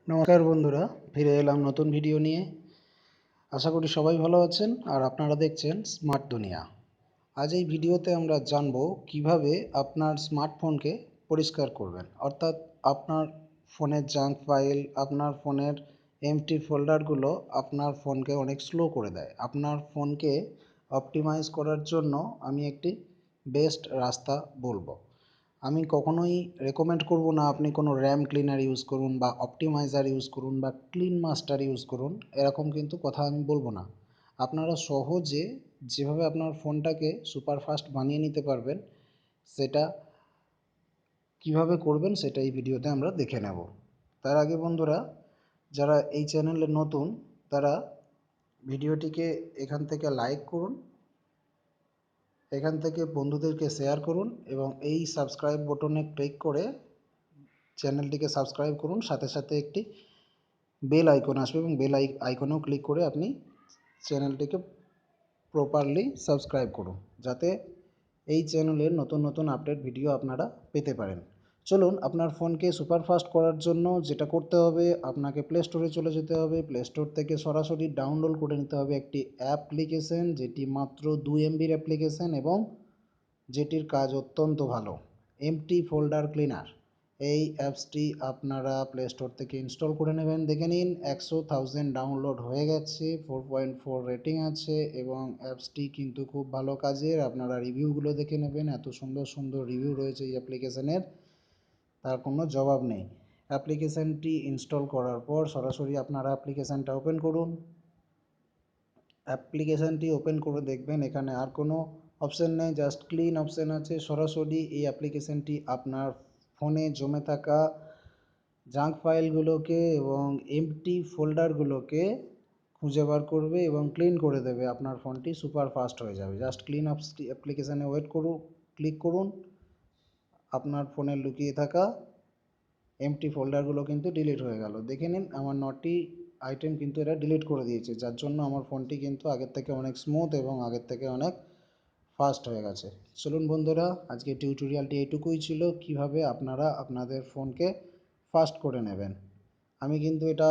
নমস্কার বন্ধুরা, ফিরে এলাম নতুন ভিডিও নিয়ে। আশা করি সবাই ভালো আছেন আর আপনারা দেখছেন স্মার্ট দুনিয়া। আজ এই ভিডিওতে আমরা জানব কিভাবে আপনার স্মার্টফোনকে পরিষ্কার করবেন, অর্থাৎ আপনার ফোনের জাঙ্ক ফাইল, আপনার ফোনের এমটি ফোল্ডারগুলো আপনার ফোনকে অনেক স্লো করে দেয়। আপনার ফোনকে অপটিমাইজ করার জন্য আমি একটি বেস্ট রাস্তা বলবো। আমি কখনোই রেকমেন্ড করব না আপনি কোনো র্যাম ক্লিনার ইউজ করুন বা অপটিমাইজার ইউজ করুন বা ক্লিন মাস্টার ইউজ করুন, এরকম কিন্তু কথা আমি বলবো না। আপনারা সহজে যেভাবে আপনার ফোনটাকে সুপারফাস্ট বানিয়ে নিতে পারবেন, সেটা কিভাবে করবেন সেটা এই ভিডিওতে আমরা দেখে নেব। তার আগে বন্ধুরা, যারা এই চ্যানেলে নতুন তারা ভিডিওটিকে এখান থেকে লাইক করুন, এখান থেকে বন্ধুদেরকে শেয়ার করুন এবং এই সাবস্ক্রাইব বাটনে ক্লিক করে চ্যানেলটিকে সাবস্ক্রাইব করুন। সাথে সাথে একটি বেল আইকন আসবে এবং বেল আইকনেও ক্লিক করে আপনি চ্যানেলটিকে প্রপারলি সাবস্ক্রাইব করুন, যাতে এই চ্যানেলের নতুন নতুন আপডেট ভিডিও আপনারা পেতে পারেন। চলুন, আপনার ফোনকে সুপারফাস্ট করার জন্য যেটা করতে হবে, আপনাকে প্লে স্টোরে চলে যেতে হবে। প্লে স্টোর থেকে সরাসরি ডাউনলোড করে নিতে হবে একটি অ্যাপ্লিকেশন, যেটি মাত্র 2 MBর অ্যাপ্লিকেশন এবং যেটির কাজ অত্যন্ত ভালো, এমটি ফোল্ডার ক্লিনার। এই অ্যাপসটি আপনারা প্লে স্টোর থেকে ইনস্টল করে নেবেন। দেখে নিন 100,000 ডাউনলোড হয়ে গেছে, 4.4 রেটিং আছে এবং অ্যাপসটি কিন্তু খুব ভালো কাজের। আপনারা রিভিউগুলো দেখে নেবেন, এত সুন্দর সুন্দর রিভিউ রয়েছে এই অ্যাপ্লিকেশানের, তার কোনো জবাব নেই। অ্যাপ্লিকেশানটি ইনস্টল করার পর সরাসরি আপনারা অ্যাপ্লিকেশানটা ওপেন করুন। অ্যাপ্লিকেশানটি ওপেন করে দেখবেন এখানে আর কোনো অপশান নেই, জাস্ট ক্লিন অপশান আছে। সরাসরি এই অ্যাপ্লিকেশানটি আপনার ফোনে জমে থাকা জাঙ্ক ফাইলগুলোকে এবং এমটি ফোল্ডারগুলোকে খুঁজে বার করবে এবং ক্লিন করে দেবে। আপনার ফোনটি সুপার ফাস্ট হয়ে যাবে। জাস্ট ক্লিন অ্যাপ্লিকেশানে ক্লিক করুন। আপনার ফোনে লুকিয়ে থাকা এমটি ফোল্ডারগুলো কিন্তু ডিলিট হয়ে গেল। দেখে নিন আমার 9টি আইটেম কিন্তু এরা ডিলিট করে দিয়েছে, যার জন্য আমার ফোনটি কিন্তু আগের থেকে অনেক স্মুথ এবং আগের থেকে অনেক ফাস্ট হয়ে গেছে। চলুন বন্ধুরা, আজকে টিউটোরিয়ালটি এইটুকুই ছিল, কিভাবে আপনারা আপনাদের ফোনকে ফাস্ট করে নেবেন। আমি কিন্তু এটা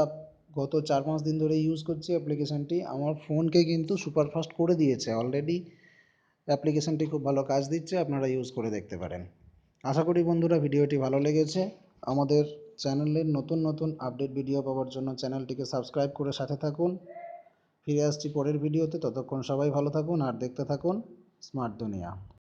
গত 4-5 দিন ধরে ইউজ করছি অ্যাপ্লিকেশানটি, আমার ফোনকে কিন্তু সুপারফাস্ট করে দিয়েছে অলরেডি। অ্যাপ্লিকেশানটি খুব ভালো কাজ দিচ্ছে, আপনারা ইউজ করে দেখতে পারেন। আশা করি বন্ধুরা ভিডিওটি ভালো লেগেছে। আমাদের চ্যানেলের নতুন নতুন আপডেট ভিডিও পাওয়ার জন্য চ্যানেলটিকে সাবস্ক্রাইব করে সাথে থাকুন। ফিরে আসছি পরের ভিডিওতে, ততক্ষণ সবাই ভালো থাকুন আর দেখতে থাকুন স্মার্ট দুনিয়া।